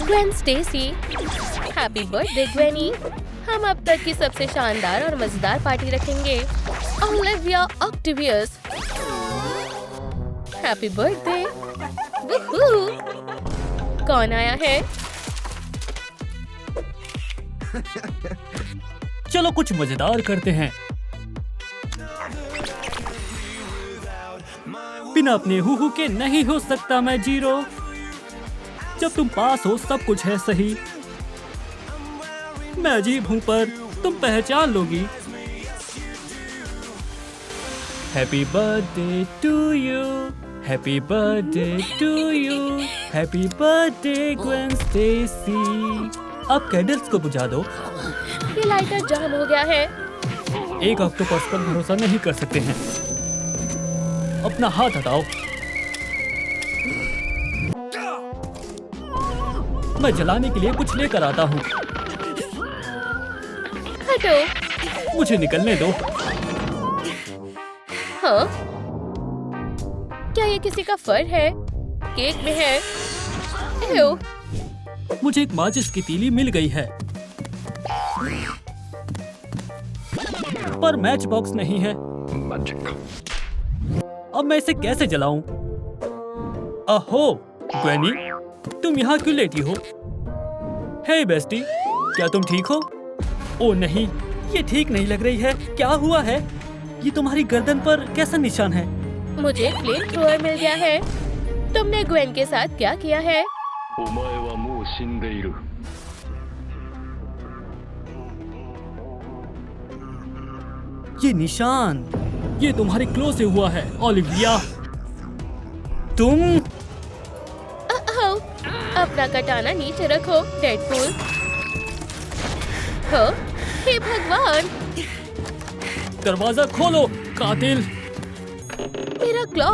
Gwen Stacy, happy birthday Gweny. हम अब तक की सबसे शानदार और मजेदार पार्टी रखेंगे। Olivia Octavius, happy birthday. वूहू! कौन आया है? चलो कुछ मजेदार करते हैं। बिना अपने हूहू के नहीं हो सकता मैं जीरो। जब तुम पास हो सब कुछ है सही। मैं अजीब हूँ पर तुम पहचान लोगी। Happy birthday to you, happy birthday to you, happy birthday Gwen Stacy. अब कैंडल्स को बुझा दो। ये लाइटर जाम हो गया है। एक ऑक्टोपस पर भरोसा नहीं कर सकते हैं। अपना हाथ हटाओ। मैं जलाने के लिए कुछ लेकर आता हूँ। हटो। मुझे निकलने दो। हाँ? क्या ये किसी का फर है? केक में है। एव, मुझे एक माचिस की तीली मिल गई है, पर मैच बॉक्स नहीं है। अब मैं इसे कैसे जलाऊं? अहो, ग्वेनी, तुम यहाँ क्यों लेटी हो? हे बेस्टी, क्या तुम ठीक हो? ओ नहीं, ये ठीक नहीं लग रही है। क्या हुआ है? ये तुम्हारी गर्दन पर कैसा निशान है? मुझे फ्लेम थ्रोअर मिल गया है। तुमने ग्वेन के साथ क्या किया है? ये निशान, ये तुम्हारे क्लो से हुआ है, ओलिविया। तुम अपना कटाना नीचे रखो, डेडपूल। हो, हे भगवान! दरवाजा खोलो, कातिल। मेरा क्लॉ।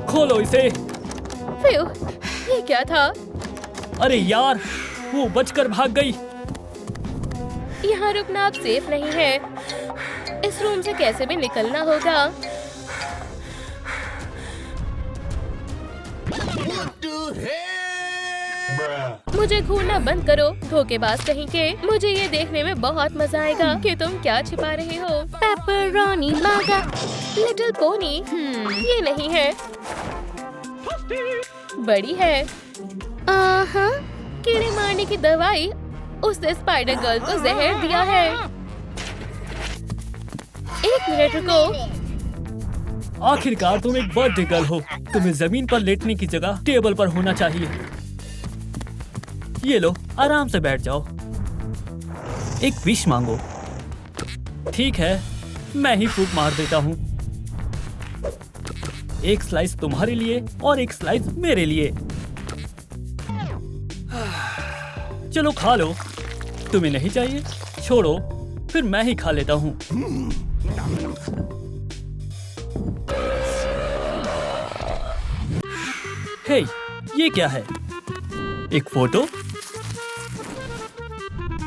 खोलो इसे। फ्यू, ये क्या था? अरे यार, वो बचकर भाग गई। यहाँ रुकना अब सेफ नहीं है। इस रूम से कैसे भी निकलना होगा। मुझे घूरना बंद करो, धोखेबाज कहीं के। मुझे ये देखने में बहुत मजा आएगा कि तुम क्या छिपा रहे हो। पेपरोनी मागा, लिटिल पोनी। ये नहीं है, बड़ी है। आहा, कीड़े मारने की दवाई। उसने स्पाइडर गर्ल को जहर दिया है। एक मिनट रुको। आखिरकार तुम एक बर्थडे गर्ल हो। तुम्हें जमीन पर लेटने की जगह टेबल पर होना चाहिए। ये लो, आराम से बैठ जाओ। एक विश मांगो। ठीक है, मैं ही फूंक मार देता हूँ। एक स्लाइस तुम्हारे लिए और एक स्लाइस मेरे लिए। चलो खा लो। तुम्हें नहीं चाहिए? छोड़ो, फिर मैं ही खा लेता हूँ। हे, ये क्या है? एक फोटो?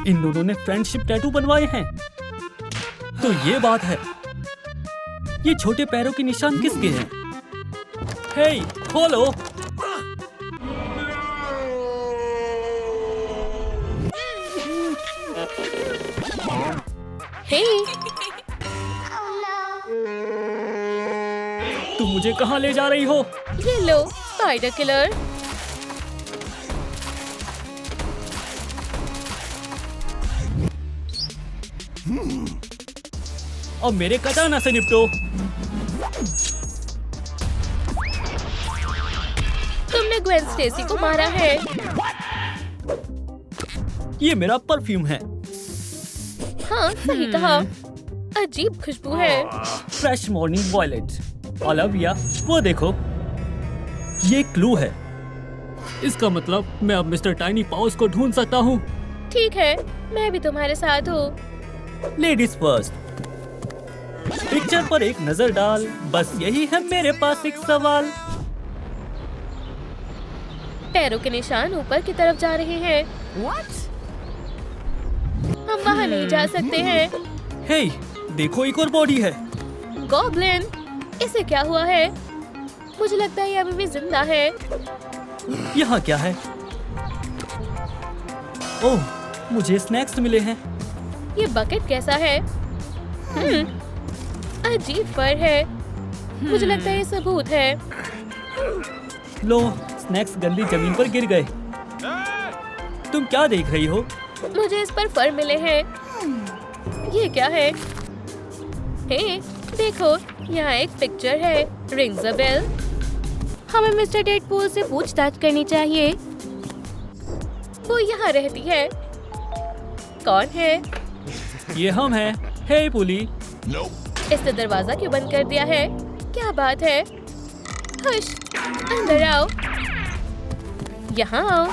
इन दोनों ने फ्रेंडशिप टैटू बनवाए हैं। तो ये बात है। ये छोटे पैरों के निशान किसके हैं? हे, खोलो। हे, तुम मुझे कहाँ ले जा रही हो? ये लो, स्पाइडर किलर। अब मेरे कटाना से निपटो। तुमने ग्वेन स्टेसी को मारा है। ये मेरा परफ्यूम है। हाँ, सही कहा। अजीब खुशबू है। Fresh morning violet. ओलिविया, वो देखो, ये क्लू है। इसका मतलब मैं अब मिस्टर टाइनी पाउस को ढूंढ सकता हूँ। ठीक है, मैं भी तुम्हारे साथ हूँ। Ladies first. पिक्चर पर एक नजर डाल। बस यही है मेरे पास एक सवाल। पैरों के निशान ऊपर की तरफ जा रहे हैं। हम वहाँ नहीं जा सकते हैं। हे, देखो एक और बॉडी है। गॉब्लिन, इसे क्या हुआ है? मुझे लगता है ये अभी भी जिंदा है। यहाँ क्या है? ओह, मुझे स्नैक्स मिले हैं। ये बकेट कैसा है? अजीब फर है। मुझे लगता है ये सबूत है। लो, स्नैक्स गंदी जमीन पर गिर गए। तुम क्या देख रही हो? मुझे इस पर फर मिले हैं। ये क्या है? हे, देखो, यहाँ एक पिक्चर है। Rings a bell. हमें मिस्टर डेडपूल से पूछताछ करनी चाहिए। वो यहाँ रहती है। कौन है? ये हम हैं। हे पुली। इसने दरवाजा क्यों बंद कर दिया है? क्या बात है? हुश, अंदर आओ। यहाँ आओ।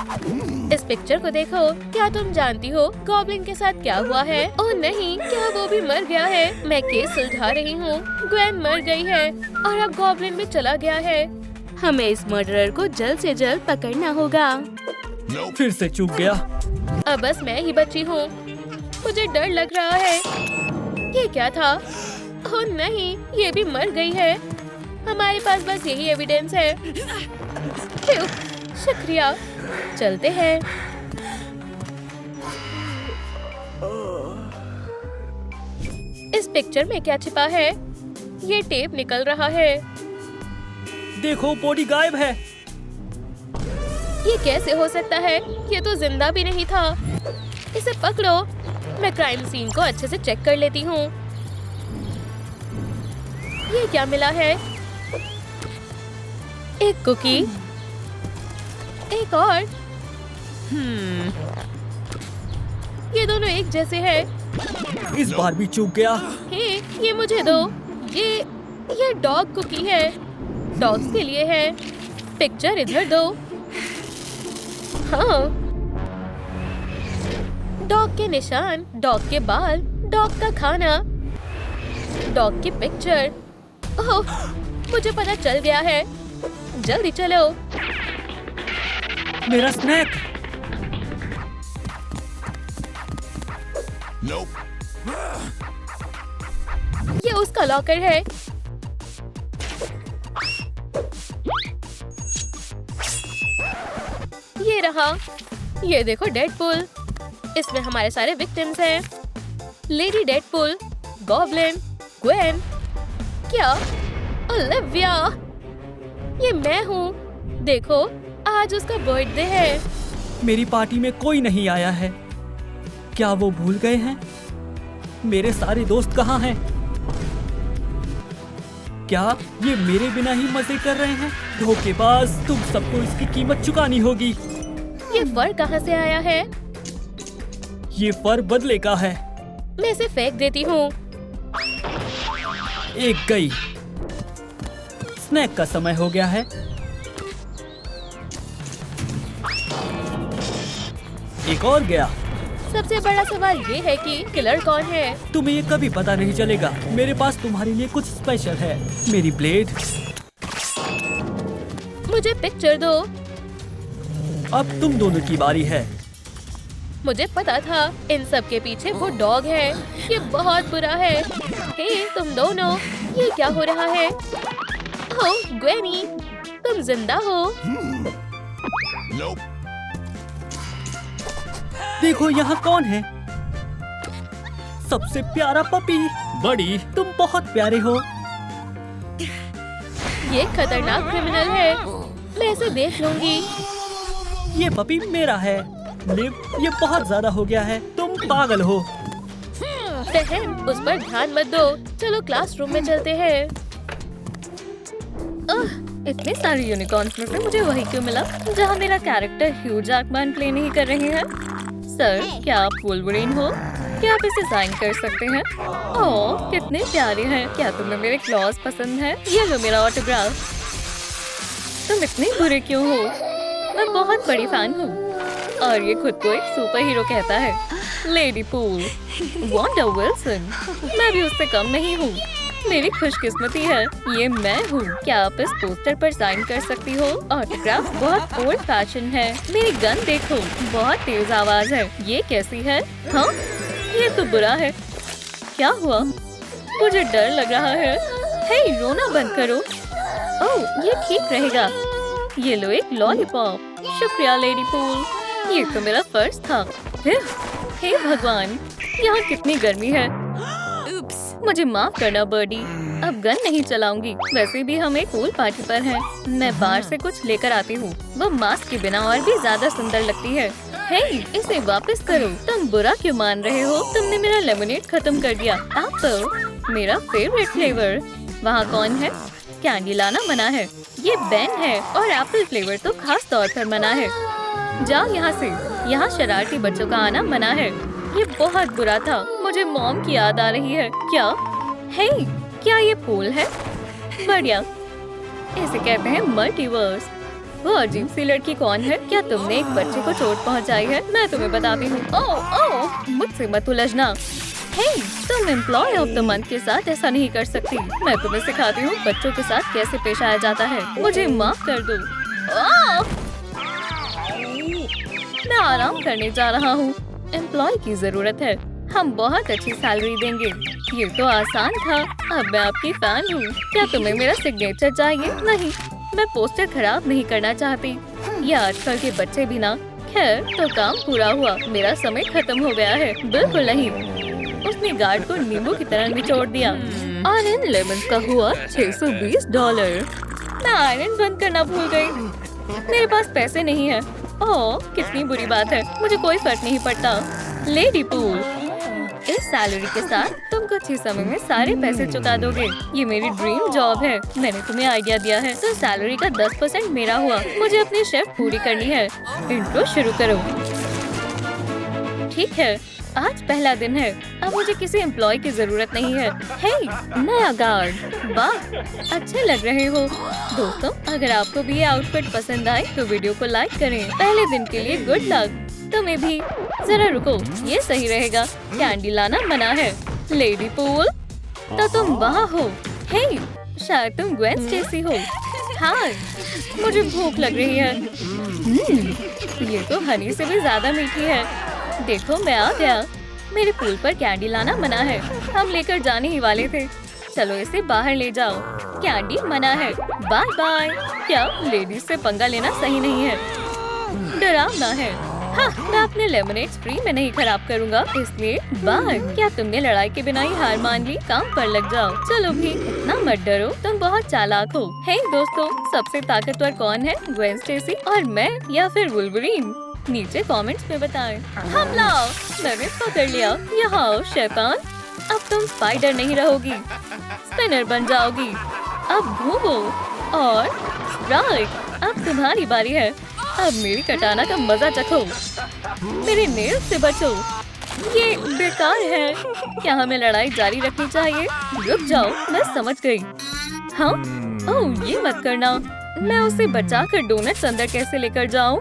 इस पिक्चर को देखो। क्या तुम जानती हो गॉब्लिन के साथ क्या हुआ है? ओह नहीं, क्या वो भी मर गया है? मैं केस सुलझा रही हूँ। ग्वेन मर गई है और अब गॉब्लिन में चला गया है। हमें इस मर्डरर को जल्द से जल्द पकड़ना होगा। फिर से चूक गया। अब बस मैं ही बची हूँ। मुझे डर लग रहा है। ये क्या था? ओह नहीं, ये भी मर गई है। हमारे पास बस यही एविडेंस है। क्यों? शुक्रिया। चलते हैं। इस पिक्चर में क्या छिपा है? ये टेप निकल रहा है। देखो, बॉडी गायब है। ये कैसे हो सकता है? ये तो जिंदा भी नहीं था। इसे पकड़ो। मैं क्राइम सीन को अच्छे से चेक कर लेती हूँ। ये क्या मिला है? एक कुकी। एक और। ये दोनों एक जैसे हैं। इस बार भी चूक गया। हे, ये मुझे दो। ये डॉग कुकी है। डॉग्स के लिए है। पिक्चर इधर दो। हाँ, डॉग के निशान, डॉग के बाल, डॉग का खाना, डॉग की पिक्चर। ओह, मुझे पता चल गया है। जल्दी चलो। मेरा स्नैक। ये उसका लॉकर है। ये रहा। ये देखो डेडपूल। इसमें हमारे सारे विक्टिम्स हैं। Lady Deadpool, goblin, Gwen. क्या? ओलिविया। ये मैं हूँ। देखो, आज उसका बर्थडे है। मेरी पार्टी में कोई नहीं आया है। क्या वो भूल गए हैं? मेरे सारे दोस्त कहाँ हैं? क्या ये मेरे बिना ही मजे कर रहे हैं? धोखेबाज, तुम सबको इसकी कीमत चुकानी होगी। ये फर कहाँ से आया है? ये फर बदले का है। मैं इसे फेंक देती हूँ। एक गई। स्नैक का समय हो गया है। एक और गया। सबसे बड़ा सवाल ये है कि किलर कौन है? तुम्हें ये कभी पता नहीं चलेगा। मेरे पास तुम्हारे लिए कुछ स्पेशल है। मेरी ब्लेड। मुझे पिक्चर दो। अब तुम दोनों की बारी है। मुझे पता था इन सब के पीछे वो डॉग है। ये बहुत बुरा है। हे, तुम दोनों, ये क्या हो रहा है? ओह, ग्वेनी, तुम जिंदा हो? देखो यहाँ कौन है? सबसे प्यारा पपी। बड़ी, तुम बहुत प्यारे हो। ये खतरनाक क्रिमिनल है। मैं इसे देख लूंगी। ये पपी मेरा है। लिव, ये बहुत ज्यादा हो गया है। तुम पागल हो। बहन, उस पर ध्यान मत दो। चलो क्लासरूम में चलते हैं। इतने सारे यूनिकॉर्न्स में से मुझे वही क्यों मिला जहाँ मेरा कैरेक्टर ह्यू जैकमैन प्ले नहीं कर रहे हैं? सर, क्या आप वुल्वरीन हो? क्या आप इसे साइन कर सकते हैं? ओह, कितने प्यारे हैं। क्या तुम्हें मेरे क्लॉज पसंद है? ये लो मेरा ऑटोग्राफ। तुम इतने बुरे क्यों हो? मैं बहुत बड़ी फैन हूँ। और ये खुद को एक सुपर हीरो कहता है। Lady pool, wonder Wilson. मैं भी उससे कम नहीं हूँ। मेरी खुशकिस्मती है, ये मैं हूँ। क्या आप इस पोस्टर पर साइन कर सकती हो? ऑटोग्राफ बहुत ओल्ड फैशन है। मेरी गन देखो, बहुत तेज आवाज है। ये कैसी है? हाँ, ये तो बुरा है। क्या हुआ? मुझे डर लग रहा है। हे, रोना बंद करो। ओह, ये ठीक रहेगा। ये लो एक लॉलीपॉप। शुक्रिया लेडी पूल, ये तो मेरा फर्ज था। हे भगवान, यहाँ कितनी गर्मी है। मुझे माफ करना बर्डी, अब गन नहीं चलाऊंगी। वैसे भी हम एक पूल पार्टी पर हैं। मैं बाहर से कुछ लेकर आती हूँ। वो मास्क के बिना और भी ज्यादा सुंदर लगती है। हे, इसे वापस करो। तुम बुरा क्यों मान रहे हो? तुमने मेरा लेमनेड खत्म कर दिया। एप्पल, मेरा फेवरेट फ्लेवर। वहाँ कौन है? कैंडी लाना मना है। ये बैन है और एप्पल फ्लेवर तो खास तौर पर मना है। जाओ यहाँ से। यहाँ शरारती बच्चों का आना मना है। ये बहुत बुरा था। मुझे मॉम की याद आ रही है। क्या? हे, क्या ये पूल है? बढ़िया, इसे कहते हैं मल्टीवर्स। वो अजीब सी लड़की कौन है? क्या तुमने एक बच्चे को चोट पहुंचाई है? मैं तुम्हें बताती हूँ। ओह, मुझसे मत उलझना। हे, तुम एम्प्लॉय ऑफ द मंथ के साथ ऐसा नहीं कर सकती। मैं तुम्हें सिखाती हूँ बच्चों के साथ कैसे पेश आया जाता है। मुझे माफ कर दो। मैं आराम करने जा रहा हूँ। एम्प्लॉय की जरूरत है। हम बहुत अच्छी सैलरी देंगे। ये तो आसान था। अब मैं आपकी फैन हूँ। क्या तुम्हें मेरा सिग्नेचर चाहिए? नहीं, मैं पोस्टर खराब नहीं करना चाहती। या आजकल के बच्चे भी ना। खैर, तो काम पूरा हुआ। मेरा समय खत्म हो गया है। बिल्कुल नहीं। उसने गार्ड को नींबू की तरह निचोड़ दिया और इन लेमन्स का हुआ $620। मैं आयरन बंद करना भूल गई। मेरे पास पैसे नहीं है। ओह, कितनी बुरी बात है। मुझे कोई फर्क नहीं पड़ता। लेडी पूल, इस सैलरी के साथ तुम कुछ ही समय में सारे पैसे चुका दोगे। ये मेरी ड्रीम जॉब है। मैंने तुम्हें आइडिया दिया है तो सैलरी का 10% मेरा हुआ। मुझे अपनी शिफ्ट पूरी करनी है। इंट्रो शुरू करो। ठीक है, आज पहला दिन है। अब मुझे किसी एम्प्लॉय की जरूरत नहीं है। हे, नया गार्ड, वाह, अच्छे लग रहे हो। दोस्तों, अगर आपको भी ये आउटफिट पसंद आए तो वीडियो को लाइक करें। पहले दिन के लिए गुड लक। तुम्हें भी। जरा रुको, ये सही रहेगा। कैंडी लाना मना है। लेडी पूल, तो तुम वहाँ हो। हे, शायद तुम ग्वेन स्टेसी हो। हाँ, मुझे भूख लग रही है। ये तो हनी से भी ज्यादा मीठी है। देखो, मैं आ गया। मेरे पूल पर कैंडी लाना मना है। हम लेकर जाने ही वाले थे। चलो इसे बाहर ले जाओ। कैंडी मना है। Bye bye. क्या लेडीज से पंगा लेना सही नहीं है? डरावना है। हाँ, मैं अपने लेमनेड फ्री में नहीं खराब करूँगा, इसलिए बाय। क्या तुमने लड़ाई के बिना ही हार मान ली? काम पर लग जाओ। चलो भी, इतना मत डरो। तुम बहुत चालाक हो। हे दोस्तों, सबसे ताकतवर कौन है? ग्वेन स्टेसी और मैं या फिर वुल्वरीन? नीचे कमेंट्स में बताएं। हमला! मैंने पकड़ लिया। यहाँ आओ शैतान। अब तुम स्पाइडर नहीं रहोगी, स्पिनर बन जाओगी। अब घूमो और स्ट्राइक। अब तुम्हारी बारी है। अब मेरी कटाना का मजा चखो। मेरे नेल से बचो। ये बेकार है। क्या हमें लड़ाई जारी रखनी चाहिए? रुक जाओ, मैं समझ गई। हाँ? ओह, ये मत करना। मैं उसे बचाकर डोनट्स अंदर कैसे लेकर जाऊं?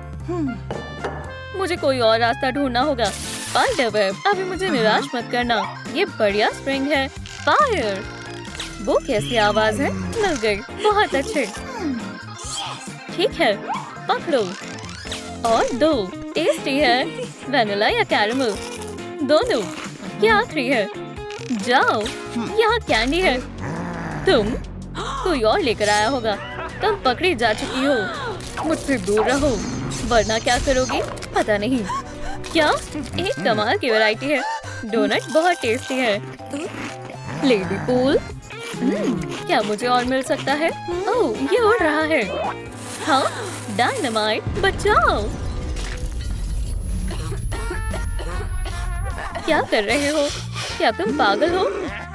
मुझे कोई और रास्ता ढूंढना होगा। स्पाइडर वेब, अभी मुझे निराश मत करना। ये बढ़िया स्प्रिंग है। फायर! वो कैसी आवाज है? मिल गई। बहुत अच्छे। ठीक है, पकड़ो। और दो। टेस्टी है। वैनिला या कैरेमल? दोनों। क्या आखिरी है? जाओ, यहाँ कैंडी है। तुम कोई और लेकर आया होगा। तुम पकड़ी जा चुकी हो। मुझसे दूर रहो, वरना क्या करोगी पता नहीं। क्या? एक कमाल की वैरायटी है। डोनट बहुत टेस्टी है। लेडी पूल, क्या मुझे और मिल सकता है? ओह, ये उड़ रहा है। हाँ, डायनामाइट, बचाओ। क्या कर रहे हो? क्या तुम पागल हो?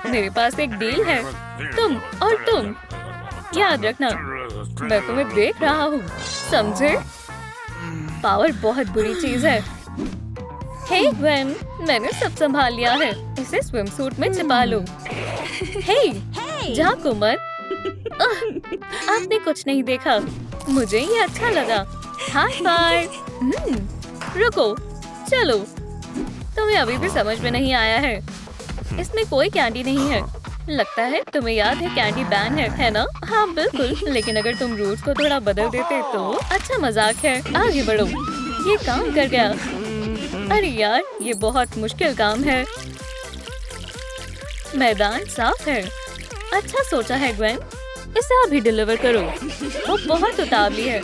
मेरे पास एक डील है। तुम और तुम। याद रखना, मैं तुम्हें देख रहा हूँ, समझे? पावर बहुत बुरी चीज है। हे ग्वेन, मैंने सब संभाल लिया है। इसे स्विमसूट में छिपा लो। हे, झांको मत। आपने कुछ नहीं देखा। मुझे ये अच्छा लगा। High five. रुको, चलो। तुम्हें अभी भी समझ में नहीं आया है। इसमें कोई कैंडी नहीं है। लगता है तुम्हें याद है कैंडी बैन है ना? हाँ बिल्कुल, लेकिन अगर तुम रूल्स को थोड़ा बदल देते तो अच्छा मजाक है। आगे बढ़ो। ये काम कर गया। अरे यार, ये बहुत मुश्किल काम है। मैदान साफ है। अच्छा सोचा है ग्वेन। इसे अभी डिलीवर करो। वो बहुत उतावली है।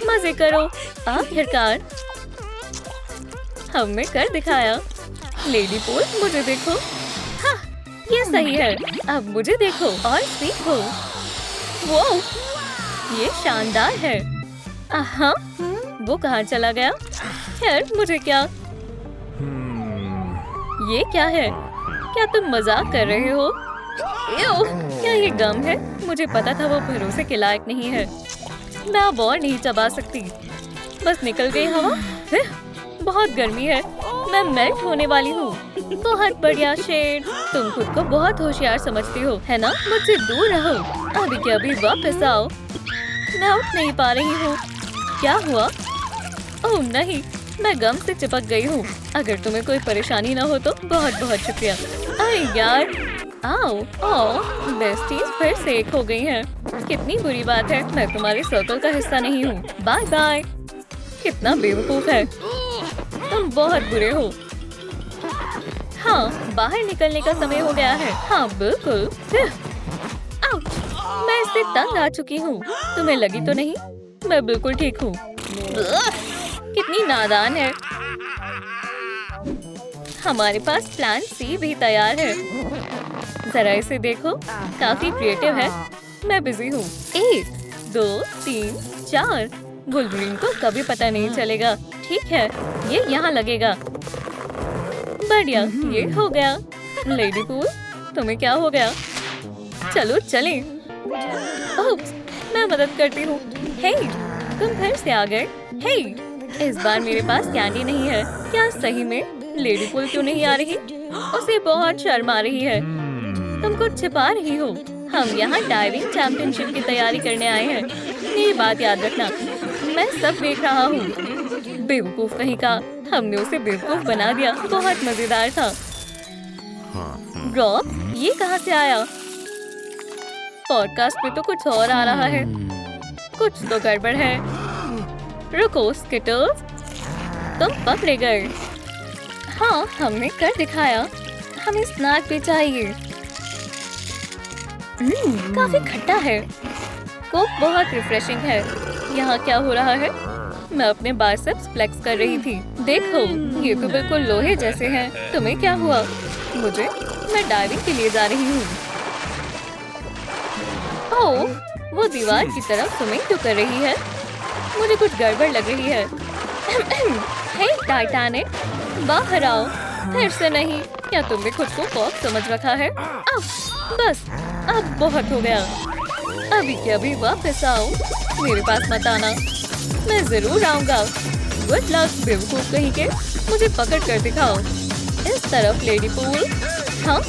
मजे करो। आखिरकार हमने कर दिखाया। लेडी पोल मुझे देखो। हाँ, ये सही है। अब मुझे देखो और सीखो। वो ये शानदार है। हाँ, वो कहाँ चला गया? खैर मुझे क्या। ये क्या है? क्या तुम मजाक कर रहे हो? एओ, क्या ये गम है? मुझे पता था वो भरोसे के लायक नहीं है। मैं अब और नहीं चबा सकती। बस निकल गई हवा। बहुत गर्मी है। मैं मेल्ट होने वाली हूँ। बहुत बढ़िया शेड। तुम खुद को बहुत होशियार समझती हो, है ना? मुझसे दूर रहो। अभी के अभी वापस आओ। मैं उठ नहीं पा रही हूँ। क्या हुआ? ओह नहीं, मैं गम से चिपक गई हूँ। अगर तुम्हें कोई परेशानी ना हो तो बहुत बहुत शुक्रिया। अरे यार, आओ। ओह, बेस्टीज फिर से एक हो गई हैं। कितनी बुरी बात है। मैं तुम्हारे सर्कल का हिस्सा नहीं हूँ। Bye bye. कितना बेवकूफ है। तुम बहुत बुरे हो। हाँ, बाहर निकलने का समय हो गया है। हाँ बिल्कुल। आउच! मैं इससे तंग आ चुकी हूँ। तुम्हें लगी तो नहीं? मैं बिल्कुल ठीक हूँ। कितनी नादान है। हमारे पास प्लान सी भी तैयार है। जरा इसे देखो, काफी क्रिएटिव है। मैं बिजी हूँ। 1 2 3 4। वुल्वरीन को कभी पता नहीं चलेगा। ठीक है, ये यहाँ लगेगा। बढ़िया, ये हो गया। लेडी पूल, तुम्हें क्या हो गया? चलो चलें। ओप्स, मैं मदद करती हूँ। हे, तुम फिर से आ गए। हे, इस बार मेरे पास कैंडी नहीं है। क्या सही में? लेडी पूल क्यों नहीं आ रही? उसे बहुत शर्म आ रही है। तुम कुछ छिपा रही हो। हम यहाँ डाइविंग चैंपियनशिप की तैयारी करने आए हैं। मेरी बात याद रखना। मैं सब देख रहा हूँ। बेवकूफ कहीं का। हमने उसे बेवकूफ बना दिया। बहुत मजेदार था। रॉब, ये कहाँ से आया? पॉडकास्ट में तो कुछ और आ रहा है। कुछ तो गड़बड़ है। रुको स्किटल्स, तुम पकड़े गए। हाँ, हमने कर दिखाया। हमें स्नैक भी चाहिए। काफी खट्टा है। कोक बहुत रिफ्रेशिंग है। यहाँ क्या हो रहा है? मैं अपने बाइसेप्स फ्लेक्स कर रही थी। देखो, ये तो बिल्कुल लोहे जैसे हैं। तुम्हें क्या हुआ? मैं डाइविंग के लिए जा रही हूँ। ओह, वो दीवार की तरफ स्विमिंग क्यों कर रही है? मुझे कुछ गड़बड़ लग रही है। हे टाइटैनिक, बाहर आओ। फिर से नहीं। क्या तुमने खुद को कॉक समझ रखा है? बस, अब बहुत हो गया। अभी के अभी वापस आओ। मेरे पास मत आना। मैं जरूर आऊंगा। गुड लक बेवकूफ कहीं के। मुझे पकड़ कर दिखाओ। इस तरफ लेडी पूल। हाँ,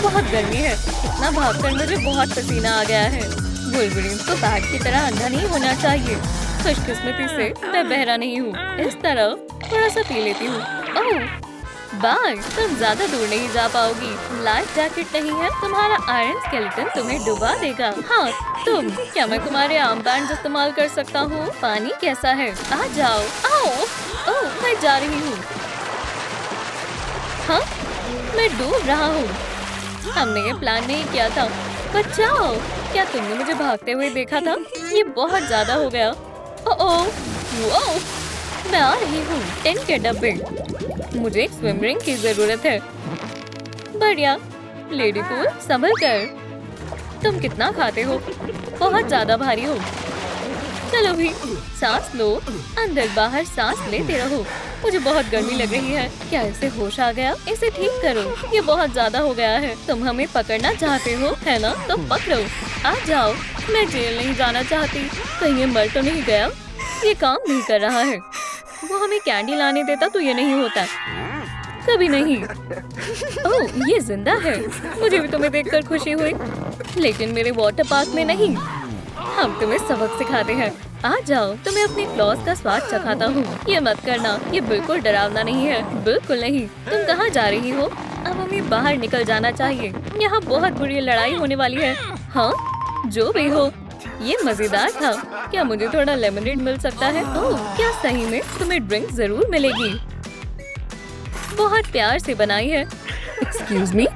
बहुत गर्मी है। इतना भागकर मुझे बहुत पसीना आ गया है। वुल्वरीन को बैट की तरह अंधा नहीं होना चाहिए। खुशकिस्मती से मैं बहरा नहीं हूँ। इस तरफ थोड़ा सा पी लेती हूँ। ओह, बाय। तुम ज्यादा दूर नहीं जा पाओगी। लाइफ जैकेट नहीं है। तुम्हारा आयरन स्केलेटन तुम्हें डुबा देगा। हाँ, तुम। क्या मैं तुम्हारे आर्म बैंड इस्तेमाल कर सकता हूँ? पानी कैसा है? आ जाओ। आओ। ओह, मैं जा रही हूँ। हाँ, मैं डूब रहा हूँ। हमने ये प्लान नहीं किया था। बचाओ। क्या तुमने मुझे भागते हुए देखा था? ये बहुत ज्यादा हो गया। ओह, वो मैं आ रही हूँ। टेंट के डब्बे। मुझे एक स्विम रिंग की जरूरत है। बढ़िया। लेडी पूल, संभल कर। तुम कितना खाते हो? बहुत ज्यादा भारी हो। चलो भी, सांस लो। अंदर बाहर सांस लेते रहो। मुझे बहुत गर्मी लग रही है। क्या इसे होश आ गया? इसे ठीक करो। ये बहुत ज्यादा हो गया है। तुम हमें पकड़ना चाहते हो, है ना? तो पकड़ो। आ जाओ। मैं जेल नहीं जाना चाहती। कहीं ये मर तो नहीं गया? ये काम नहीं कर रहा है। वो हमें कैंडी लाने देता तो ये नहीं होता। कभी नहीं। ओह, ये जिंदा है। मुझे भी तुम्हें देखकर खुशी हुई, लेकिन मेरे वाटर पार्क में नहीं। हम तुम्हें सबक सिखाते हैं। आ जाओ, तुम्हें अपने क्लॉज का स्वाद चखाता हूँ। ये मत करना। ये बिल्कुल डरावना नहीं है। बिल्कुल नहीं। तुम कहाँ जा रही हो? अब हमें बाहर निकल जाना चाहिए। यहाँ बहुत बुरी लड़ाई होने वाली है। हाँ, जो भी हो, ये मजेदार था। क्या मुझे थोड़ा लेमनेड मिल सकता है? ओह, क्या सही में? तुम्हें ड्रिंक जरूर मिलेगी। बहुत प्यार से बनाई है। Excuse me.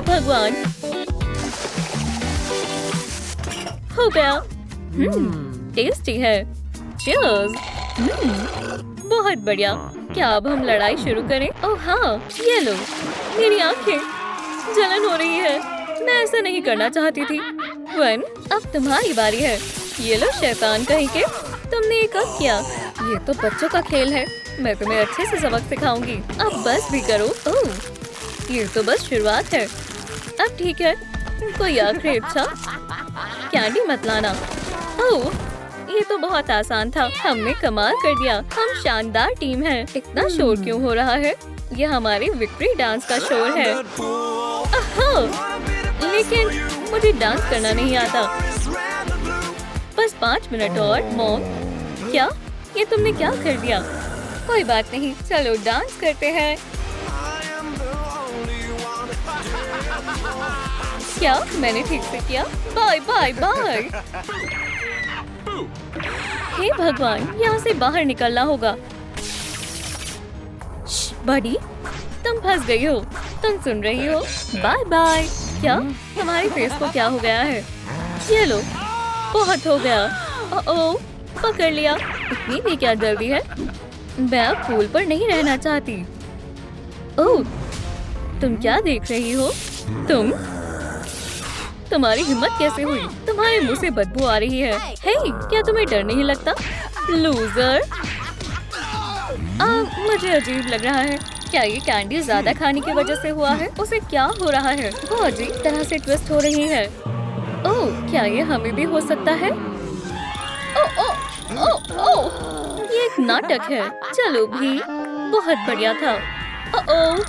भगवान, हो गया। टेस्टी है। चीयर्स। बहुत बढ़िया। क्या अब हम लड़ाई शुरू करें? ओह हाँ, ये लो। मेरी आंखें, जलन हो रही है। मैं ऐसा नहीं करना चाहती थी। वन, अब तुम्हारी बारी है। ये लो शैतान कहीं के, तुमने ये कब किया? ये तो बच्चों का खेल है। मैं तुम्हें अच्छे से सबक सिखाऊंगी। अब बस भी करो। ओह, ये तो बस शुरुआत है। अब ठीक है, कोई आखिरी इच्छा? कैंडी मत लाना। ओह, ये तो बहुत आसान था। हमने कमाल कर दिया। हम शानदार टीम हैं। इतना शोर क्यों हो रहा है? ये हमारी विक्ट्री डांस का शोर है। लेकिन मुझे डांस करना नहीं आता। बस 5 मिनट और। मॉम, क्या? ये तुमने क्या कर दिया? कोई बात नहीं, चलो डांस करते हैं। क्या मैंने ठीक से किया? Bye bye bye. हे भगवान, यहाँ से बाहर निकलना होगा। बड़ी, तुम फंस गई हो। तुम सुन रही हो? Bye bye. क्या हमारे फेस को क्या हो गया है? ये लो, बहुत हो गया। ओह, पकड़ लिया। इतनी भी क्या जल्दी है? मैं अब पूल पर नहीं रहना चाहती। ओह, तुम क्या देख रही हो? तुम्हारी हिम्मत कैसे हुई? तुम्हारे मुंह से बदबू आ रही है। हे, क्या तुम्हें डर नहीं लगता? लूजर। मुझे अजीब लग रहा है। क्या ये कैंडी ज्यादा खाने की वजह से हुआ है? उसे क्या हो रहा है? वो अजीब तरह से ट्विस्ट हो रही है। ओह, क्या ये हमें भी हो सकता है? ओह ओह ओह ओह, ये एक नाटक है। चलो भी, बहुत बढ़िया था। ओह,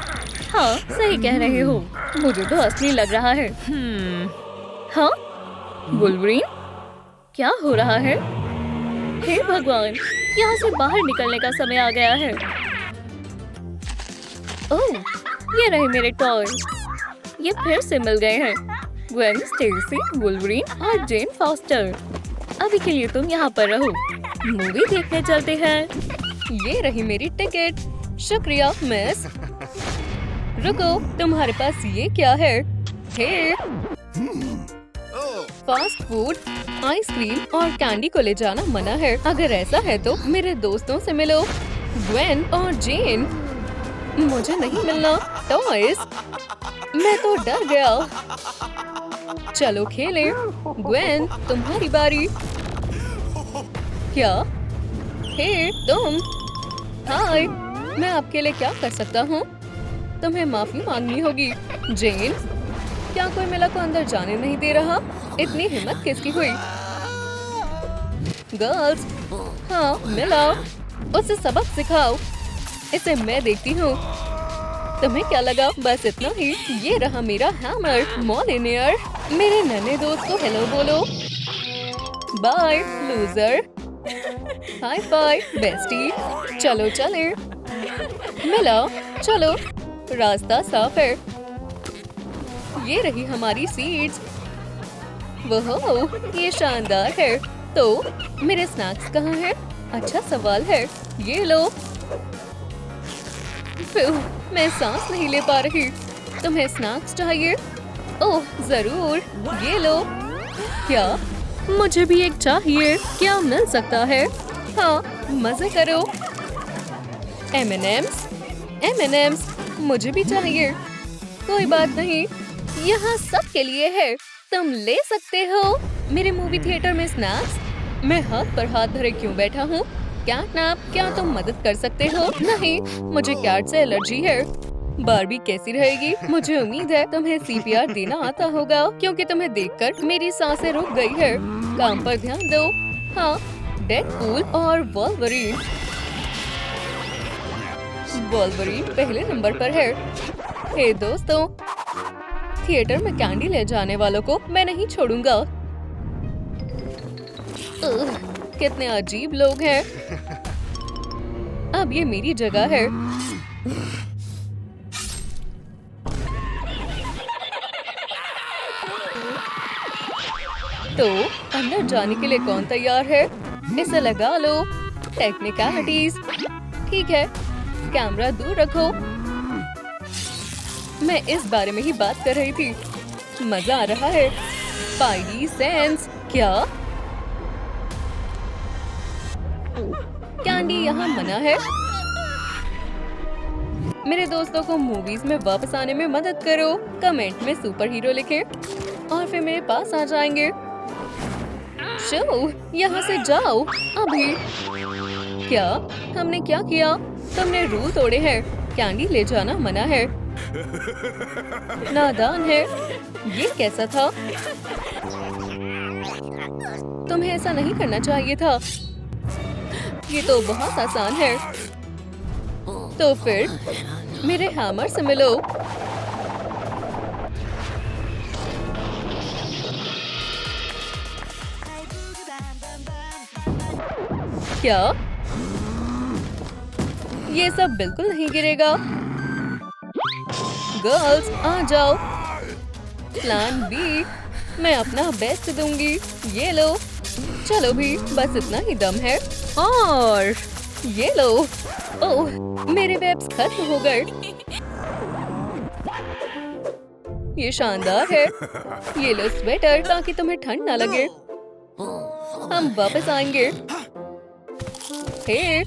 हाँ, सही कह रहे हो। मुझे तो असली लग रहा है। हाँ, वुल्वरीन, क्या हो रहा है? हे भगवान, यहाँ से बाहर निकलने का समय आ गया है। ओह, ये रहे मेरे टॉय। ये फिर से मिल गए हैं। ग्वेन स्टेसी, वुल्वरीन और जेन फॉस्टर। अभी के लिए तुम यहाँ पर रहो। मूवी देखने चलते हैं। ये रही मेरी टिकट। शुक्रिया मिस। रुको, तुम्हारे पास ये क्या है? हे, फास्ट फूड, आइसक्रीम और कैंडी को ले जाना मना है। अगर ऐसा है तो मेरे दोस्तों से मिलो, ग्वेन और जेन। मुझे नहीं मिलना टॉयज। मैं तो डर गया। चलो खेलें। ग्वेन, तुम्हारी बारी। क्या? हे, तुम। हाय, मैं आपके लिए क्या कर सकता हूँ? तुम्हें माफी मांगनी होगी। जेन, क्या कोई मिला को अंदर जाने नहीं दे रहा? इतनी हिम्मत किसकी हुई? गर्ल्स, हाँ, मिला। उसे सबक सिखाओ। इसे मैं देखती हूँ। तुम्हें क्या लगा? बस इतना ही। ये रहा मेरा हैमर। मॉलिनियर, मेरे नन्हे दोस्त को हेलो बोलो। Bye loser. High five bestie. चलो चले। मिला, चलो, रास्ता साफ है। ये रही हमारी सीट्स। वोह, ये शानदार है। तो मेरे स्नैक्स कहाँ हैं? अच्छा सवाल है। ये लो। मैं सांस नहीं ले पा रही। तुम्हें स्नैक्स चाहिए? ओह जरूर, ये लो। क्या? मुझे भी एक चाहिए। क्या मिल सकता है? हाँ, मजे करो। M&Ms, मुझे भी चाहिए। कोई बात नहीं, यहाँ सबके लिए है। तुम ले सकते हो। मेरे मूवी थिएटर में स्नैक्स। मैं हाथ पर हाथ धरे क्यों बैठा हूँ? कैटनैप, क्या तुम मदद कर सकते हो? नहीं, मुझे कैट से एलर्जी है। बार्बी कैसी रहेगी? मुझे उम्मीद है तुम्हें CPR देना आता होगा, क्योंकि तुम्हें देखकर मेरी सांसें रुक गई है। काम पर ध्यान दो। हाँ, डेडपूल और वोल्वरीन। वोल्वरीन पहले नंबर पर है। हे दोस्तों, थिएटर में कैंडी ले जाने वालों को मैं नहीं छोड़ूंगा। कितने अजीब लोग हैं। अब ये मेरी जगह है। तो अंदर जाने के लिए कौन तैयार है? इसे लगा लो। टेक्निकलिटीज। ठीक है, कैमरा दूर रखो। मैं इस बारे में ही बात कर रही थी। मजा आ रहा है। Spidey sense. क्या कैंडी यहाँ मना है? मेरे दोस्तों को मूवीज में वापस आने में मदद करो। कमेंट में सुपर हीरो लिखें और फिर मेरे पास आ जाएंगे। शो, यहाँ से जाओ अभी। क्या हमने क्या किया? तुमने रूल तोड़े हैं। कैंडी ले जाना मना है। नादान है। ये कैसा था? तुम्हें ऐसा नहीं करना चाहिए था। ये तो बहुत आसान है। तो फिर मेरे हैमर से मिलो। क्या ये सब बिल्कुल नहीं गिरेगा? गर्ल्स आ जाओ। प्लान बी, मैं अपना बेस्ट दूंगी। ये लो। चलो भी, बस इतना ही दम है। और ये लो। ओह, मेरे वेब्स खत्म हो गए। ये शानदार है। ये लो स्वेटर ताकि तुम्हें ठंड ना लगे। हम वापस आएंगे। हे,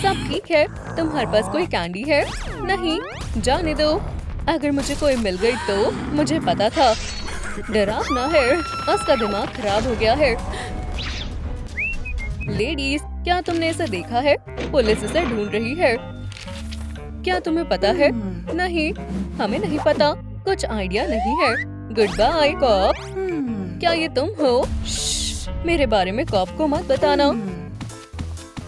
सब ठीक है। तुम्हारे पास कोई कैंडी है? नहीं, जाने दो। अगर मुझे कोई मिल गई तो मुझे पता था। डरावना है। उसका दिमाग खराब हो गया है। लेडीज, क्या तुमने इसे देखा है? पुलिस इसे ढूंढ रही है। क्या तुम्हें पता है? नहीं, हमें नहीं पता। कुछ आइडिया नहीं है। Goodbye cop. क्या ये तुम हो? मेरे बारे में कॉप को मत बताना।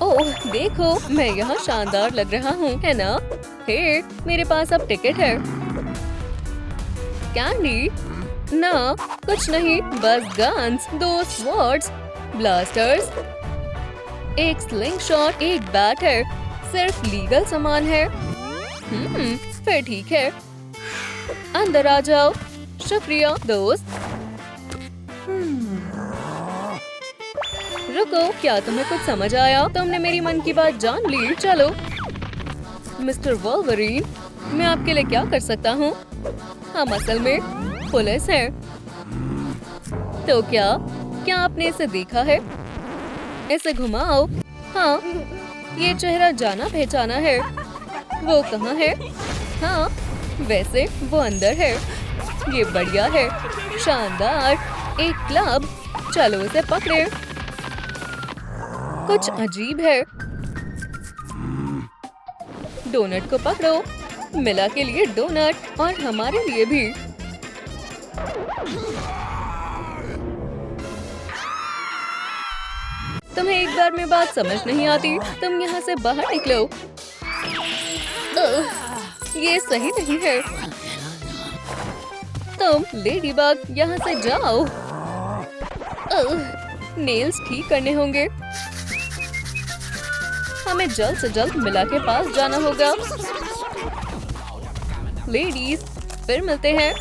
ओह देखो, मैं यहाँ शानदार लग रहा हूँ, है ना? हे, मेरे पास अब टिकट है। कैंडी? ना, कुछ नहीं, बस गन्स, 2 स्वॉर्ड्स, ब्लास्टर्स, एक स्लिंग शॉट, एक बैट है। सिर्फ लीगल सामान है। फिर ठीक है। अंदर आ जाओ। शुक्रिया दोस्त। रुको, क्या तुम्हें कुछ समझ आया? तुमने मेरी मन की बात जान ली। चलो मिस्टर वोल्वरीन, मैं आपके लिए क्या कर सकता हूँ? हम असल में पुलिस हैं। तो क्या आपने इसे देखा है? इसे घुमाओ। हाँ, ये चेहरा जाना पहचाना है। वो कहाँ है? हाँ, वैसे वो अंदर है। ये बढ़िया है। शानदार। एक क्लब। चलो इसे पकड़े। कुछ अजीब है। डोनट को पकड़ो। मिला के लिए डोनट और हमारे लिए भी। तुम्हें एक बार में बात समझ नहीं आती? तुम यहाँ से बाहर निकलो। ये सही नहीं है। तुम लेडीबग यहाँ से जाओ। नेल्स ठीक करने होंगे। हमें जल्द से जल्द मिला के पास जाना होगा। लेडीज, फिर मिलते हैं।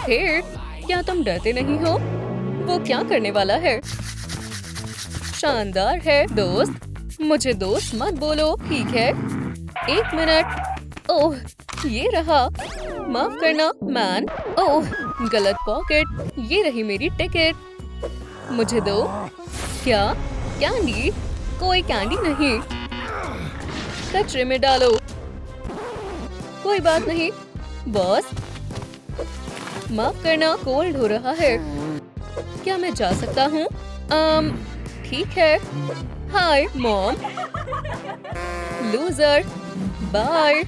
हे, क्या तुम डरते नहीं हो? वो क्या करने वाला है? शानदार है दोस्त। मुझे दोस्त मत बोलो, ठीक है? 1 मिनट। ओह, ये रहा। माफ करना मैन। ओह, गलत पॉकेट। ये रही मेरी टिकट। मुझे दो। क्या? कैंडी? कोई कैंडी नहीं। कचरे में डालो। कोई बात नहीं बॉस। माफ करना, कोल्ड हो रहा है। क्या मैं जा सकता हूँ? ठीक है। Hi mom. Loser, bye.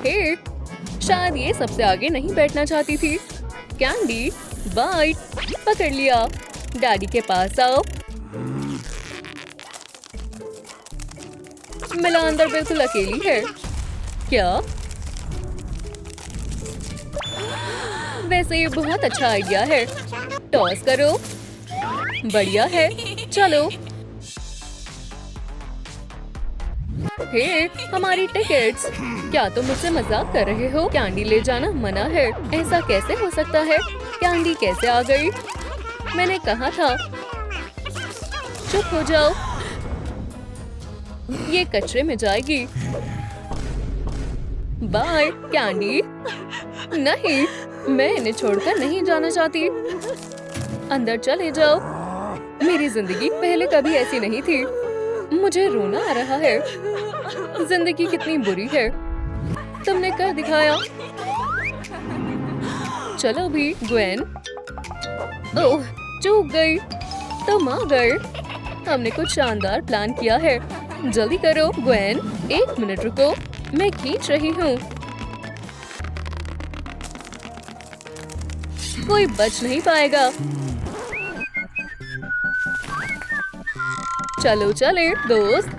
Hey, शायद ये सबसे आगे नहीं बैठना चाहती थी। Candy, bye. पकड़ लिया। डैडी के पास आओ। मिला अंदर बिल्कुल अकेली है। क्या? वैसे ये बहुत अच्छा आइडिया है। टॉस करो। बढ़िया है। चलो। हे, हमारी टिकट्स। क्या तुम मुझसे मजाक कर रहे हो? कैंडी ले जाना मना है। ऐसा कैसे हो सकता है? कैंडी कैसे आ गई? मैंने कहा था। चुप हो जाओ। ये कचरे में जाएगी। Bye candy. नहीं, मैं इन्हें छोड़कर नहीं जाना चाहती। अंदर चले जाओ। मेरी जिंदगी पहले कभी ऐसी नहीं थी। मुझे रोना आ रहा है। जिंदगी कितनी बुरी है। तुमने कर दिखाया। चलो भी ग्वेन। ओह, चूक गई। तुम आ गए। हमने कुछ शानदार प्लान किया है। जल्दी करो ग्वेन। 1 मिनट रुको, मैं खींच रही हूँ। कोई बच नहीं पाएगा। चलो चले दोस्त।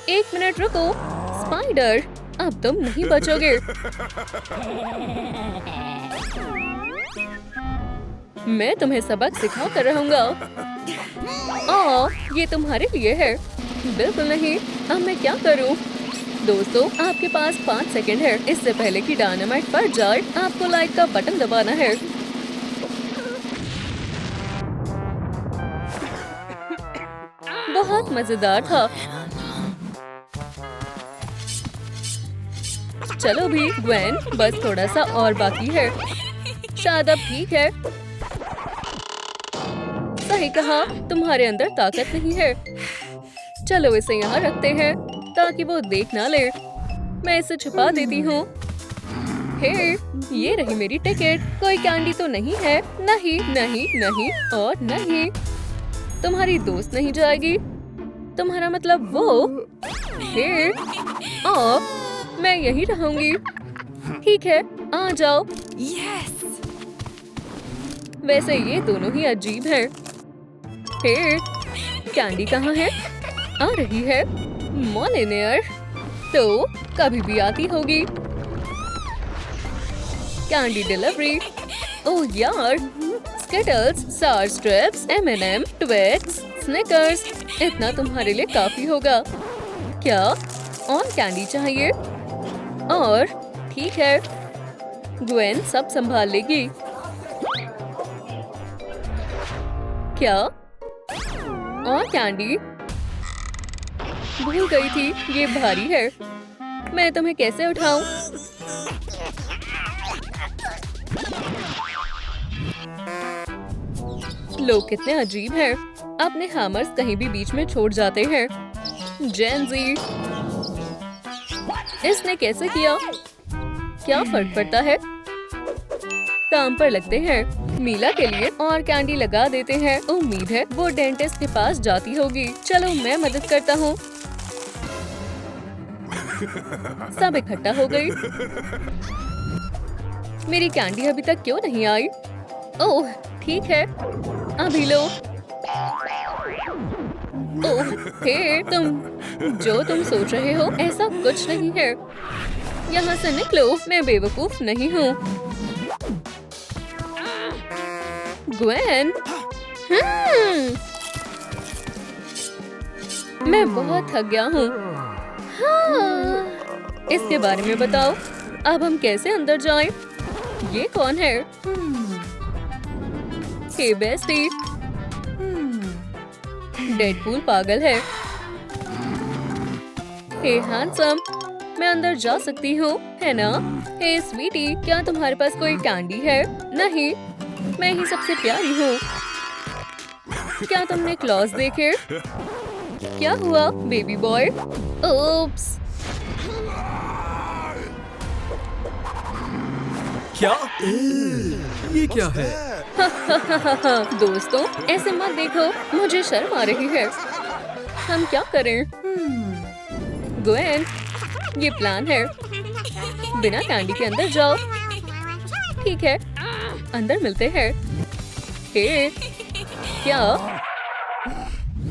एक मिनट रुको स्पाइडर, अब तुम नहीं बचोगे। मैं तुम्हें सबक सिखा कर रहूंगा। ये तुम्हारे लिए है। बिल्कुल नहीं। अब मैं क्या करूं? दोस्तों, आपके पास 5 सेकंड है। इससे पहले कि डायनामाइट फट जाए, आपको लाइक का बटन दबाना है। बहुत मजेदार था। चलो भी ग्वेन, बस थोड़ा सा और बाकी है। शायद अब ठीक है। सही कहा, तुम्हारे अंदर ताकत नहीं है। चलो इसे यहाँ रखते हैं ताकि वो देख ना ले। मैं इसे छुपा देती हूँ। हे, ये रही मेरी टिकट। कोई कैंडी तो नहीं है। नहीं नहीं नहीं और नहीं। तुम्हारी दोस्त नहीं जाएगी। तुम्हारा मतलब वो? हे, मैं यहीं रहूंगी। ठीक है, आ जाओ। वैसे ये दोनों ही अजीब हैं। हे, कैंडी कहाँ है? आ रही है। मॉलिनियर तो कभी भी आती होगी। Candy delivery. ओह यार, स्किटल्स, सार स्ट्रिप्स, M&M, ट्विक्स, स्निकर्स, इतना तुम्हारे लिए काफी होगा। क्या और कैंडी चाहिए? और ठीक है, ग्वेन सब संभाल लेगी। क्या और कैंडी? भूल गई थी, ये भारी है। मैं तुम्हें कैसे उठाऊं? लोग कितने अजीब हैं। अपने हैमर्स कहीं भी बीच में छोड़ जाते हैं। जेनजी, इसने कैसे किया? क्या फर्क पड़ता है? काम पर लगते हैं। मीला के लिए और कैंडी लगा देते हैं। उम्मीद है वो डेंटिस्ट के पास जाती होगी। चलो मैं मदद करता हूँ। सब इकट्ठा हो गई। मेरी कैंडी अभी तक क्यों नहीं आई? ओह ठीक है, अभी लो। ओह हे, तुम सोच रहे हो ऐसा कुछ नहीं है। यहाँ से निकलो, मैं बेवकूफ नहीं हूँ। ग्वेन, मैं बहुत थक गया हूँ। हाँ, इसके बारे में बताओ। अब हम कैसे अंदर जाएं? ये कौन है? हे बेस्टी, डेडपूल पागल है। हे हैंडसम, मैं अंदर जा सकती हूँ, है ना? हे स्वीटी, क्या तुम्हारे पास कोई कैंडी है? नहीं, मैं ही सबसे प्यारी हूँ। क्या तुमने क्लॉज देखे? क्या हुआ बेबी बॉय? ओप्स। क्या? ये क्या है? दोस्तों, ऐसे मत देखो, मुझे शर्म आ रही है। हम क्या करें? ग्वेन, ये प्लान है। बिना कैंडी के अंदर जाओ। ठीक है, अंदर मिलते हैं। हे, क्या?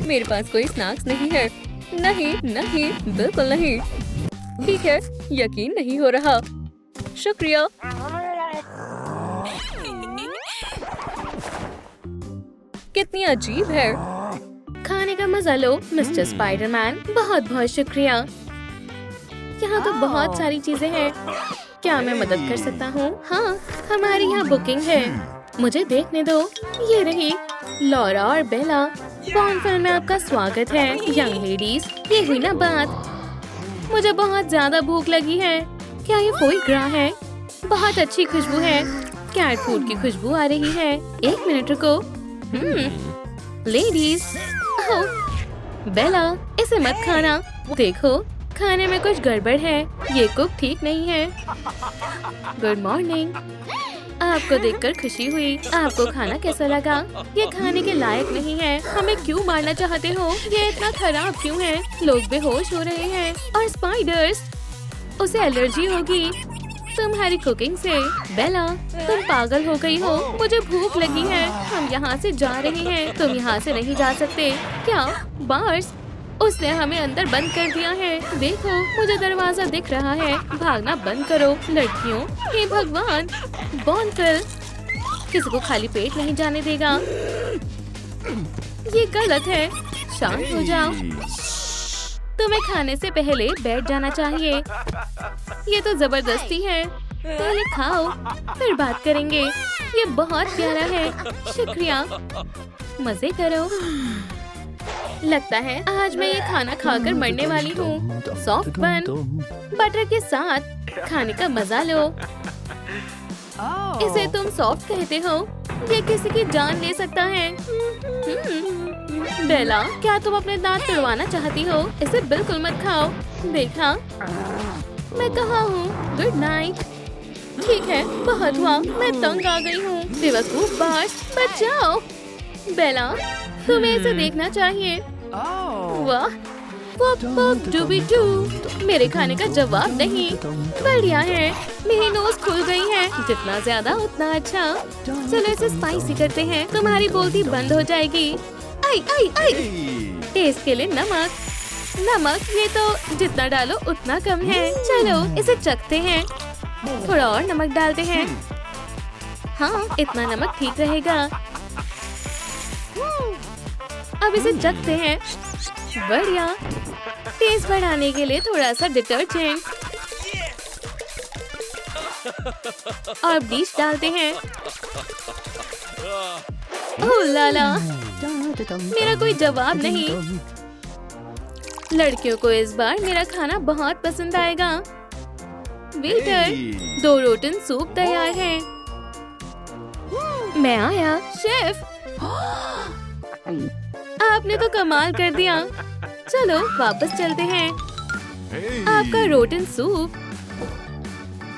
मेरे पास कोई स्नैक्स नहीं है। नहीं नहीं, बिल्कुल नहीं। ठीक है, यकीन नहीं हो रहा। शुक्रिया। कितनी अजीब है। खाने का मजा लो मिस्टर स्पाइडरमैन। बहुत बहुत शुक्रिया। यहाँ तो बहुत सारी चीजें हैं। क्या मैं मदद कर सकता हूँ? हाँ, हमारी यहाँ बुकिंग है। मुझे देखने दो। ये रही। लॉरा और बेला, पॉर्न फिल्म में आपका स्वागत है। यंग लेडीज, ये हुई ना बात। मुझे बहुत ज्यादा भूख लगी है। क्या ये फोई ग्रा है? बहुत अच्छी खुशबू है। कैट फूड की खुशबू आ रही है। 1 मिनट रुको। लेडीज, बेला, इसे मत खाना। देखो, खाने में कुछ गड़बड़ है। ये कुक ठीक नहीं है। Good morning. आपको देखकर खुशी हुई। आपको खाना कैसा लगा? ये खाने के लायक नहीं है। हमें क्यों मारना चाहते हो? ये इतना खराब क्यों है? लोग बेहोश हो रहे हैं। और स्पाइडर्स, उसे एलर्जी होगी तुम्हारी कुकिंग से। बेला, तुम पागल हो गई हो। मुझे भूख लगी है। हम यहाँ से जा रहे हैं। तुम यहाँ से नहीं जा सकते। क्या बार्स? उसने हमें अंदर बंद कर दिया है। देखो, मुझे दरवाजा दिख रहा है। भागना बंद करो लड़कियों। हे भगवान, बॉर्नफिल किसी को खाली पेट नहीं जाने देगा। ये गलत है। शांत हो जाओ। तुम्हें खाने से पहले बैठ जाना चाहिए। ये तो जबरदस्ती है। पहले खाओ, फिर बात करेंगे। ये बहुत प्यारा है। शुक्रिया। मजे करो। लगता है आज मैं ये खाना खाकर मरने वाली हूँ। सॉफ्ट बन बटर के साथ खाने का मजा लो। इसे तुम सॉफ्ट कहते हो? ये किसी की जान ले सकता है। बेला, क्या तुम अपने दांत तुड़वाना चाहती हो? इसे बिल्कुल मत खाओ। देखा, मैं कहाँ हूँ? Good night. ठीक है, बहुत हुआ। मैं तंग आ गई हूँ। बेवकूफ बार्स, बचाओ। बेला, तुम्हें इसे देखना चाहिए। वाह, मेरे खाने का जवाब नहीं। बढ़िया है। मेरी नोज खुल गई है। जितना ज्यादा उतना अच्छा। चलो इसे स्पाइसी करते हैं। तुम्हारी बोलती बंद हो जाएगी। आई आई आई। टेस्ट के लिए नमक। नमक, ये तो जितना डालो उतना कम है। चलो इसे चखते हैं। थोड़ा और नमक डालते हैं। हाँ, इतना नमक ठीक रहेगा। अब इसे चखते हैं। बढ़िया। टेस्ट बढ़ाने के लिए थोड़ा सा डिटर्जेंट और ब्लीच डालते हैं। ओह लाला, मेरा कोई जवाब नहीं। लड़कियों को इस बार मेरा खाना बहुत पसंद आएगा। वेटर, 2 रोटन सूप तैयार है। मैं आया। शेफ, आपने तो कमाल कर दिया। चलो वापस चलते हैं। आपका रोटन सूप,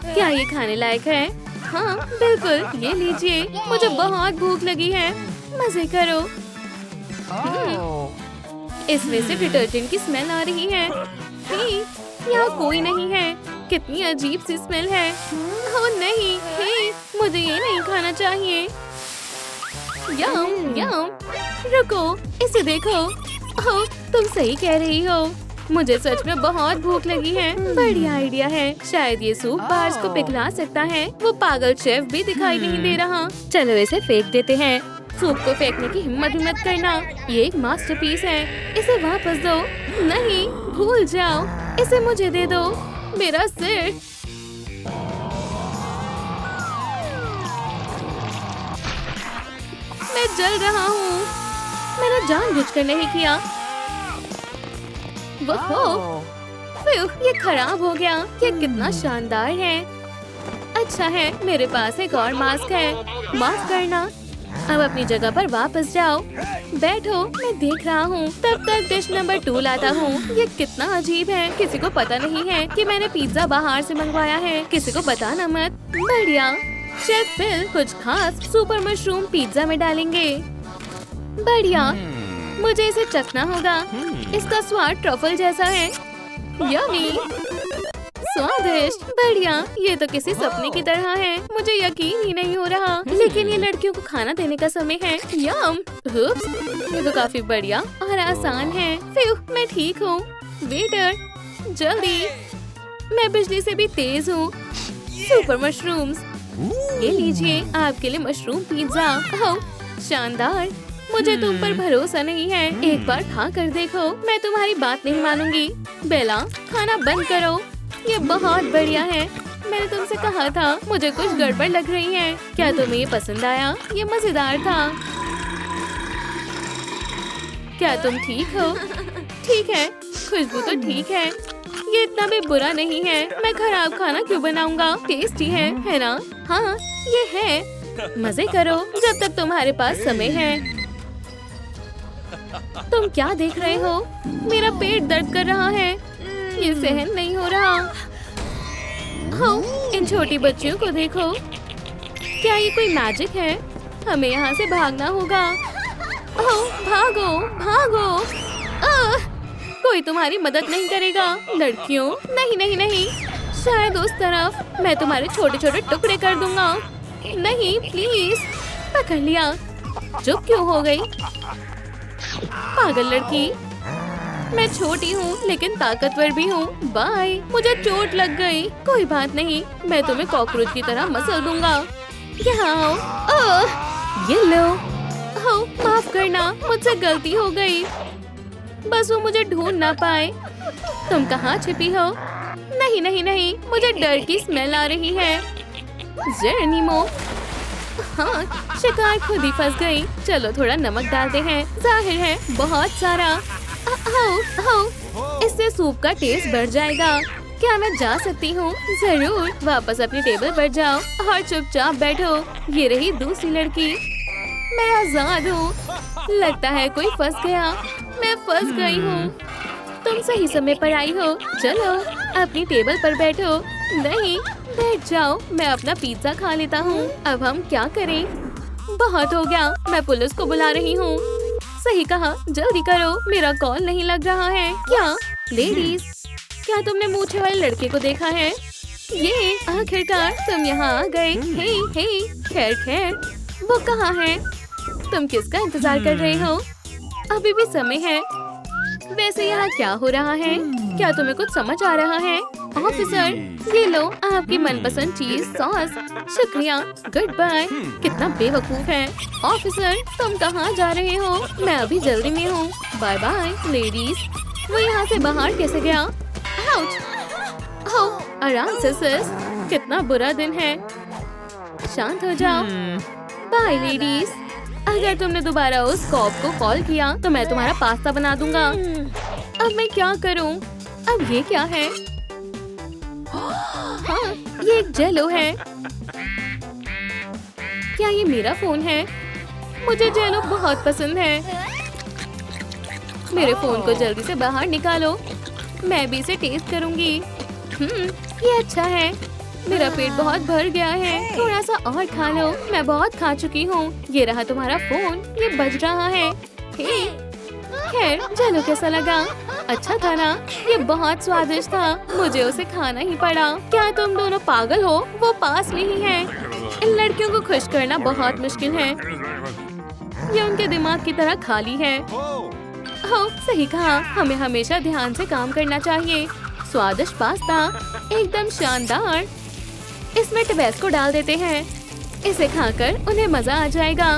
क्या ये खाने लायक है? हाँ बिल्कुल, ये लीजिए। मुझे बहुत भूख लगी है। मजे करो। इसमें से डिटर्जेंट की स्मेल आ रही है। हे, यहाँ कोई नहीं है। कितनी अजीब सी स्मेल है। ओह नहीं, हे, मुझे ये नहीं खाना चाहिए। यम यम। रुको, इसे देखो। ओह, तुम सही कह रही हो। मुझे सच में बहुत भूख लगी है। बढ़िया आइडिया है। शायद ये सूप बार्स को पिघला सकता है। वो पागल शेफ भी दिखाई नहीं दे रहा। चलो इसे फेंक देते हैं। सूप को फेंकने की हिम्मत भी मत करना। ये एक मास्टरपीस है। इसे वापस दो। नहीं, भूल जाओ। इसे मुझे दे दो। मेरा सिर। मैं जल रहा हूँ। मैंने जानबूझकर नहीं किया। ये खराब हो गया। ये कितना शानदार है। अच्छा है, मेरे पास एक और मास्क है। माफ करना। अब अपनी जगह पर वापस जाओ। बैठो, मैं देख रहा हूँ। तब तक डिश नंबर 2 लाता हूँ। ये कितना अजीब है। किसी को पता नहीं है कि मैंने पिज्जा बाहर से मंगवाया है। किसी को बताना मत। बढ़िया। शेफ फिल कुछ खास सुपर मशरूम पिज्जा में डालेंगे। बढ़िया। मुझे इसे चखना होगा। इसका स्वाद ट्रफल जैसा है। यम्मी, स्वादिष्ट। बढ़िया। ये तो किसी सपने की तरह है। मुझे यकीन ही नहीं हो रहा। लेकिन ये लड़कियों को खाना देने का समय है। यम। उप्स, ये तो काफी बढ़िया और आसान है। मैं ठीक हूँ। वेटर, जल्दी। मैं बिजली से भी तेज हूँ। Super mushrooms. ये लीजिए, आपके लिए मशरूम पिज्जा। ओह, शानदार। मुझे तुम पर भरोसा नहीं है। एक बार खा कर देखो। मैं तुम्हारी बात नहीं मानूंगी। बेला, खाना बंद करो। ये बहुत बढ़िया है। मैंने तुमसे कहा था। मुझे कुछ गड़बड़ लग रही है। क्या तुम्हें ये पसंद आया? ये मजेदार था। क्या तुम ठीक हो? ठीक है, खुशबू तो ठीक है। ये इतना भी बुरा नहीं है। मैं खराब खाना क्यों बनाऊंगा? टेस्टी है ना? हाँ, ये है। मजे करो जब तक तुम्हारे पास समय है। तुम क्या देख रहे हो? मेरा पेट दर्द कर रहा है। ये सहन नहीं हो रहा। हाँ, इन छोटी बच्चियों को देखो। क्या ये कोई मैजिक है? हमें यहाँ से भागना होगा। ओह, भागो भागो। कोई तुम्हारी मदद नहीं करेगा। लड़कियों, नहीं नहीं नहीं, शायद उस तरफ। मैं तुम्हारे छोटे छोटे टुकड़े कर दूंगा। नहीं प्लीज। पकड़ लिया। चुप क्यों हो गई? पागल लड़की। मैं छोटी हूँ लेकिन ताकतवर भी हूँ। बाय। मुझे चोट लग गई। कोई बात नहीं, मैं तुम्हें कॉकरोच की तरह मसल दूंगा। यहाँ आओ। ये लो। हो, माफ करना, मुझसे गलती हो गई। बस वो मुझे ढूंढ ना पाए। तुम कहाँ छिपी हो? नहीं नहीं नहीं, मुझे डर की स्मेल आ रही है। जेरोनिमो। हाँ, शिकार खुद ही फंस गई। चलो थोड़ा नमक डालते हैं। जाहिर है बहुत सारा। इससे सूप का टेस्ट बढ़ जाएगा। क्या मैं जा सकती हूँ? जरूर। वापस अपनी टेबल पर जाओ और चुपचाप बैठो। ये रही दूसरी लड़की। मैं आजाद हूँ। लगता है कोई फंस गया। मैं फंस गई हूँ। तुम सही समय पर आई हो। चलो अपनी टेबल पर बैठो। नहीं, बैठ जाओ। मैं अपना पिज्जा खा लेता हूँ। अब हम क्या करें? बहुत हो गया। मैं पुलिस को बुला रही हूँ। सही कहा, जल्दी करो। मेरा कॉल नहीं लग रहा है। क्या लेडीज, क्या तुमने मूछे वाले लड़के को देखा है? ये आखिरकार तुम यहाँ आ गए। हे हे, खैर खैर, वो कहाँ है? तुम किसका इंतजार कर रहे हो? अभी भी समय है। वैसे यहाँ क्या हो रहा है? क्या तुम्हें कुछ समझ आ रहा है? ऑफिसर, ये लो आपकी मनपसंद चीज सॉस। शुक्रिया। Goodbye. कितना बेवकूफ है। ऑफिसर, तुम कहाँ जा रहे हो? मैं अभी जल्दी में हूँ। Bye bye. लेडीज, वो यहाँ से बाहर कैसे गया? आउच। ओह, आराम से सिस। कितना बुरा दिन है। शांत हो जाओ। Bye ladies. अगर तुमने दोबारा उस कॉप को कॉल किया तो मैं तुम्हारा पास्ता बना दूंगा। अब मैं क्या करूं? अब ये क्या है? हाँ, ये एक जेलो है। क्या ये मेरा फोन है? मुझे जेलो बहुत पसंद है। मेरे फोन को जल्दी से बाहर निकालो। मैं भी इसे टेस्ट करूंगी। ये अच्छा है। मेरा पेट बहुत भर गया है। थोड़ा सा और खा लो। मैं बहुत खा चुकी हूँ। ये रहा तुम्हारा फोन। ये बज रहा है। खैर, चलो कैसा लगा? अच्छा था ना? ये बहुत स्वादिष्ट था। मुझे उसे खाना ही पड़ा। क्या तुम दोनों पागल हो? वो पास में ही है। इन लड़कियों को खुश करना बहुत मुश्किल है। ये उनके दिमाग की तरह खाली है। हो, सही कहा। हमें हमेशा ध्यान से काम करना चाहिए। स्वादिष्ट पास्ता, एकदम शानदार। इसमें टबैस्को डाल देते हैं। इसे खाकर उन्हें मजा आ जाएगा।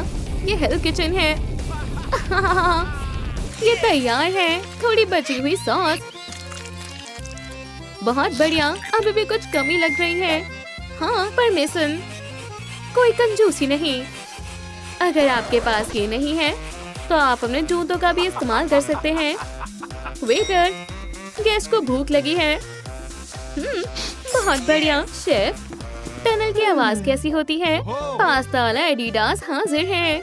ये हेल्थ किचन है। ये तैयार है। थोड़ी बची हुई सॉस। बहुत बढ़िया। अभी भी कुछ कमी लग रही है। हाँ, परमिशन। कोई कंजूसी नहीं। अगर आपके पास ये नहीं है तो आप अपने जूतों का भी इस्तेमाल कर सकते हैं। वेटर, गेस्ट को भूख लगी है। बहुत बढ़िया शेफ। टनल की आवाज कैसी होती है? पास्ता वाला एडिडास हाजिर है।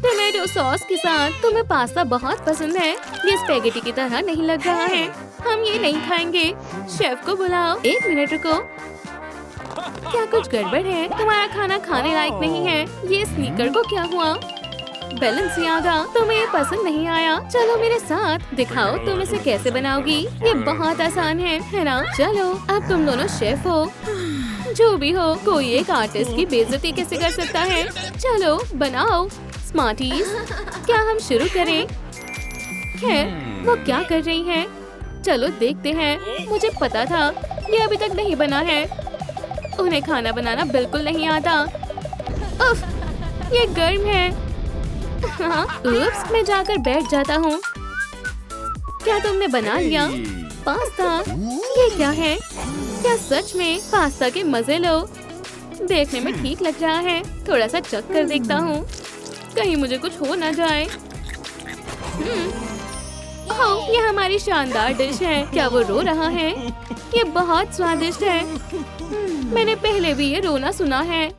टोमेटो सॉस के साथ। तुम्हें पास्ता बहुत पसंद है। ये स्पेगेटी की तरह नहीं लग रहा है। हम ये नहीं खाएंगे। शेफ को बुलाओ। 1 मिनट रुको। क्या कुछ गड़बड़ है? तुम्हारा खाना खाने लायक नहीं है। ये स्नीकर को क्या हुआ? बैलेंसियागा, तुम्हें ये पसंद नहीं आया? चलो मेरे साथ, दिखाओ तुम इसे कैसे बनाओगी। ये बहुत आसान है ना? चलो, अब तुम दोनों शेफ हो। जो भी हो, कोई एक आर्टिस्ट की बेइज्जती कैसे कर सकता है? चलो बनाओ स्मार्टीज। क्या हम शुरू करें? खैर, वो क्या कर रही है? चलो देखते हैं। मुझे पता था ये अभी तक नहीं बना है। उन्हें खाना बनाना बिल्कुल नहीं आता। उफ, ये गर्म है। हाँ, उप्स, मैं जाकर बैठ जाता हूँ। क्या तुमने बना लिया? पास्ता। ये क्या है? क्या सच में? पास्ता के मजे लो। देखने में ठीक लग रहा है। थोड़ा सा चख कर देखता हूँ, कहीं मुझे कुछ हो ना जाए। ओह, ये हमारी शानदार डिश है। क्या वो रो रहा है? ये बहुत स्वादिष्ट है। मैंने पहले भी ये रोना सुना है।